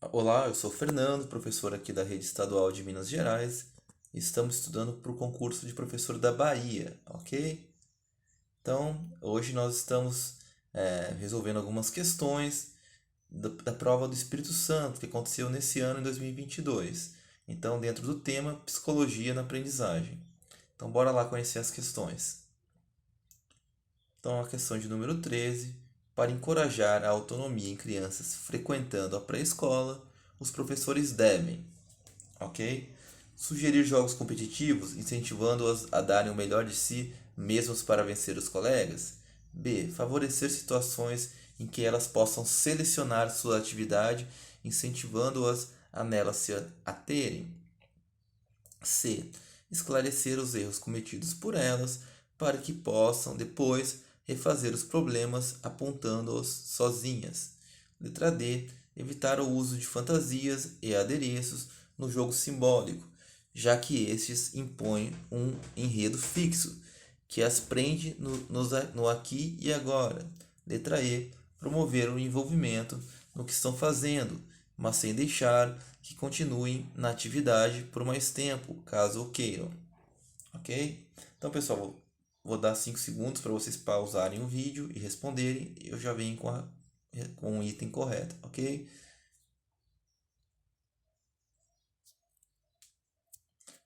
Olá, eu sou o Fernando, professor aqui da Rede Estadual de Minas Gerais. Estamos estudando para o concurso de professor da Bahia, ok? Então, hoje nós estamos resolvendo algumas questões da prova do Espírito Santo, que aconteceu nesse ano, em 2022. Então, dentro do tema Psicologia na Aprendizagem. Então, bora lá conhecer as questões. Então, a questão de número 13. Para encorajar a autonomia em crianças frequentando a pré-escola, os professores devem, ok? Sugerir jogos competitivos, incentivando-as a darem o melhor de si, mesmo para vencer os colegas. B. Favorecer situações em que elas possam selecionar sua atividade, incentivando-as a nela se aterem. C. Esclarecer os erros cometidos por elas, para que possam depois refazer os problemas apontando-os sozinhas. Letra D. Evitar o uso de fantasias e adereços no jogo simbólico, já que estes impõem um enredo fixo, que as prende no aqui e agora. Letra E. Promover o envolvimento no que estão fazendo, mas sem deixar que continuem na atividade por mais tempo, caso o queiram. Ok? Então, pessoal, vou dar 5 segundos para vocês pausarem o vídeo e responderem. Eu já venho com o item correto, ok?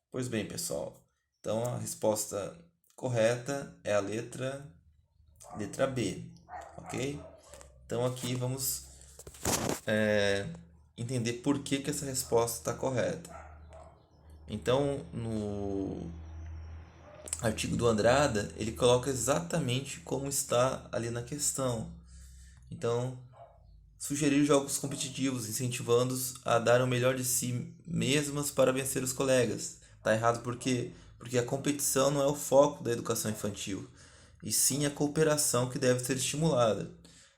Pois bem, pessoal. Então, a resposta correta é a letra B, ok? Então, aqui vamos entender por que essa resposta está correta. Então, no artigo do Andrada, ele coloca exatamente como está ali na questão. Então, sugerir jogos competitivos, incentivando-os a dar o melhor de si mesmas para vencer os colegas. Tá errado por quê? Porque a competição não é o foco da educação infantil, e sim a cooperação que deve ser estimulada.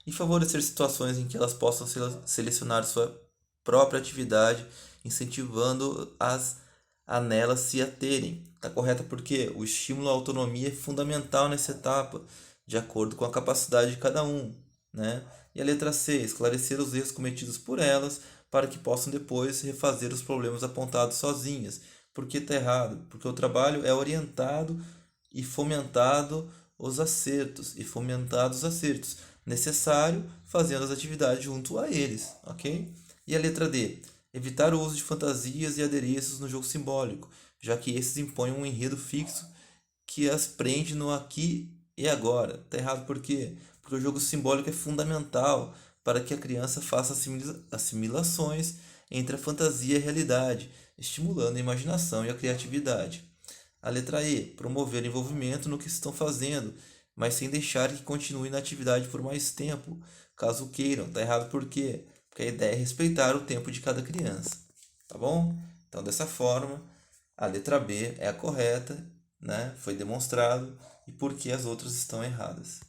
E favorecer situações em que elas possam selecionar sua própria atividade, incentivando-as a nelas se aterem. Está correta porque o estímulo à autonomia é fundamental nessa etapa, de acordo com a capacidade de cada um, né? E a letra C, esclarecer os erros cometidos por elas para que possam depois refazer os problemas apontados sozinhas. Por que está errado? Porque o trabalho é orientado e fomentado os acertos, necessário fazendo as atividades junto a eles, ok? E a letra D, evitar o uso de fantasias e adereços no jogo simbólico, já que esses impõem um enredo fixo que as prende no aqui e agora. Tá errado por quê? Porque o jogo simbólico é fundamental para que a criança faça assimilações entre a fantasia e a realidade, estimulando a imaginação e a criatividade. A letra E, promover o envolvimento no que estão fazendo, mas sem deixar que continue na atividade por mais tempo, caso queiram. Tá errado por quê? Porque a ideia é respeitar o tempo de cada criança. Tá bom? Então, dessa forma, a letra B é a correta, né? Foi demonstrado, e por que as outras estão erradas.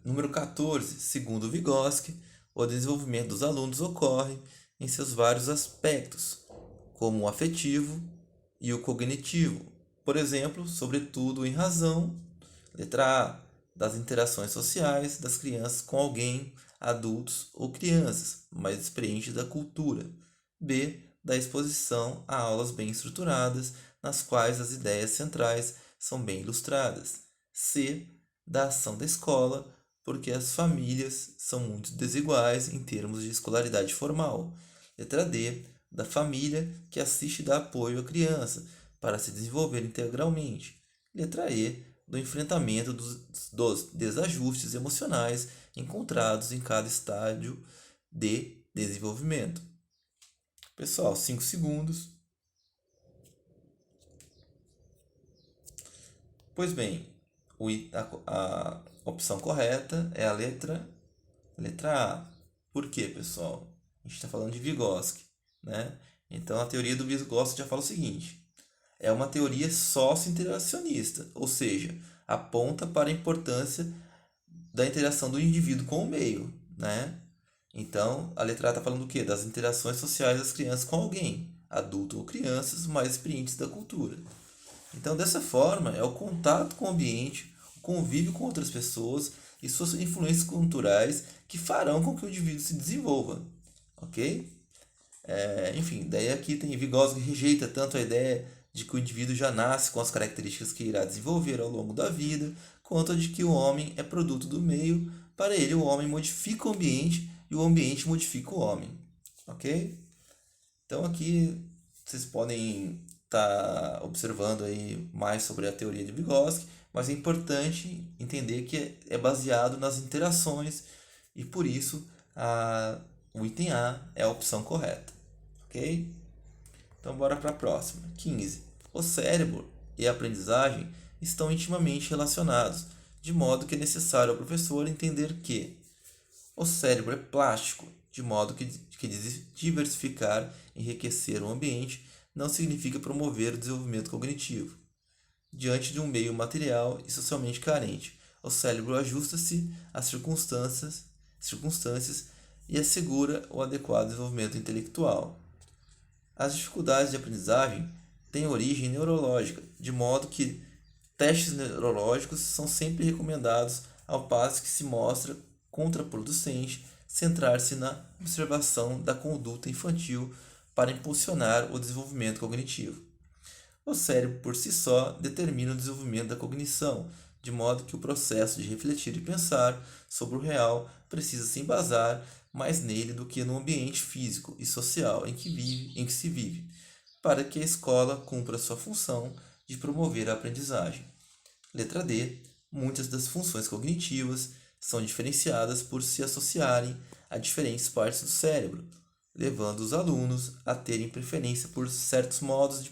Número 14. Segundo Vygotsky, o desenvolvimento dos alunos ocorre em seus vários aspectos, como o afetivo e o cognitivo. Por exemplo, sobretudo em razão, letra A, das interações sociais das crianças com alguém, adultos ou crianças, mais experientes da cultura. B, da exposição a aulas bem estruturadas, nas quais as ideias centrais são bem ilustradas. C, da ação da escola, porque as famílias são muito desiguais em termos de escolaridade formal. Letra D, da família que assiste e dá apoio à criança para se desenvolver integralmente. Letra E, do enfrentamento dos desajustes emocionais encontrados em cada estágio de desenvolvimento. Pessoal, 5 segundos. Pois bem, a opção correta é a letra A. Por quê, pessoal? A gente está falando de Vygotsky, né? Então, a teoria do Vygotsky já fala o seguinte: é uma teoria sócio-interacionista, ou seja, aponta para a importância da interação do indivíduo com o meio, né? Então, a letra A está falando do quê? Das interações sociais das crianças com alguém, adulto ou crianças mais experientes da cultura. Então, dessa forma, é o contato com o ambiente, o convívio com outras pessoas e suas influências culturais que farão com que o indivíduo se desenvolva, ok? Enfim, daí aqui tem Vygotsky rejeita tanto a ideia de que o indivíduo já nasce com as características que irá desenvolver ao longo da vida, quanto a de que o homem é produto do meio. Para ele, o homem modifica o ambiente e o ambiente modifica o homem, ok? Então aqui vocês podem estar observando aí mais sobre a teoria de Vygotsky, mas é importante entender que é baseado nas interações e por isso o item A é a opção correta, ok? Então bora para a próxima. 15. O cérebro e a aprendizagem estão intimamente relacionados, de modo que é necessário ao professor entender que o cérebro é plástico, de modo que diversificar, enriquecer o ambiente não significa promover o desenvolvimento cognitivo. Diante de um meio material e socialmente carente, o cérebro ajusta-se às circunstâncias e assegura o adequado desenvolvimento intelectual. As dificuldades de aprendizagem têm origem neurológica, de modo que testes neurológicos são sempre recomendados, ao passo que se mostra contraproducente centrar-se na observação da conduta infantil para impulsionar o desenvolvimento cognitivo. O cérebro por si só determina o desenvolvimento da cognição, de modo que o processo de refletir e pensar sobre o real precisa se embasar mais nele do que no ambiente físico e social em que se vive, para que a escola cumpra sua função de promover a aprendizagem. Letra D. Muitas das funções cognitivas são diferenciadas por se associarem a diferentes partes do cérebro, levando os alunos a terem preferência por certos modos de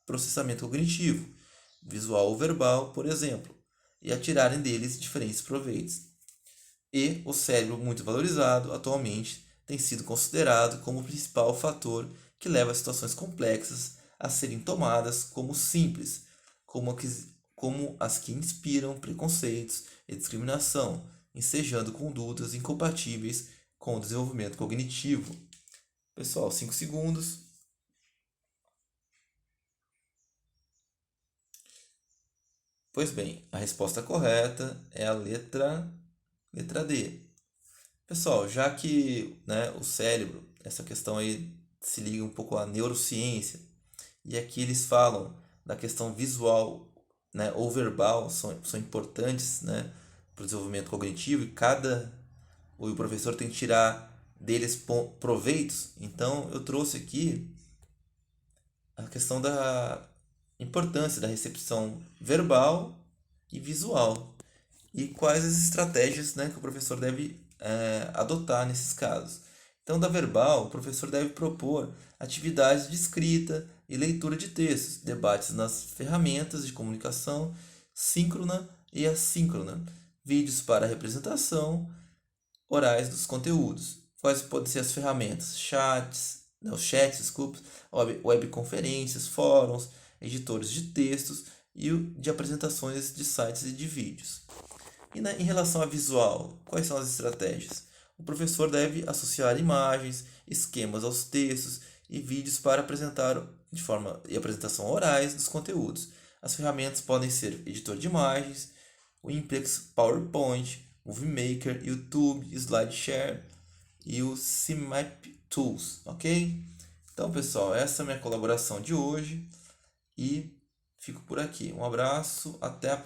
processamento cognitivo, visual ou verbal, por exemplo, e a tirarem deles diferentes proveitos. E o cérebro muito valorizado atualmente tem sido considerado como o principal fator que leva situações complexas a serem tomadas como simples, como as que inspiram preconceitos e discriminação, ensejando condutas incompatíveis com o desenvolvimento cognitivo. Pessoal, 5 segundos. Pois bem, a resposta correta é a letra D. Pessoal, já que, né, o cérebro, essa questão aí se liga um pouco à neurociência, e aqui eles falam da questão visual, né, ou verbal, são importantes, né, para o desenvolvimento cognitivo, e o professor tem que tirar deles proveitos. Então eu trouxe aqui a questão da importância da recepção verbal e visual e quais as estratégias, né, que o professor deve adotar nesses casos. Então, da verbal, o professor deve propor atividades de escrita e leitura de textos, debates nas ferramentas de comunicação síncrona e assíncrona, vídeos para representação orais dos conteúdos. Quais podem ser as ferramentas? Chats, desculpa, webconferências, fóruns, editores de textos e de apresentações de sites e de vídeos. Em relação a visual, quais são as estratégias? O professor deve associar imagens, esquemas aos textos e vídeos para apresentar de forma e apresentação orais dos conteúdos. As ferramentas podem ser editor de imagens, o Implex, PowerPoint, Movie Maker, YouTube, SlideShare e o CMap Tools, ok? Então, pessoal, essa é a minha colaboração de hoje e fico por aqui. Um abraço, até a próxima.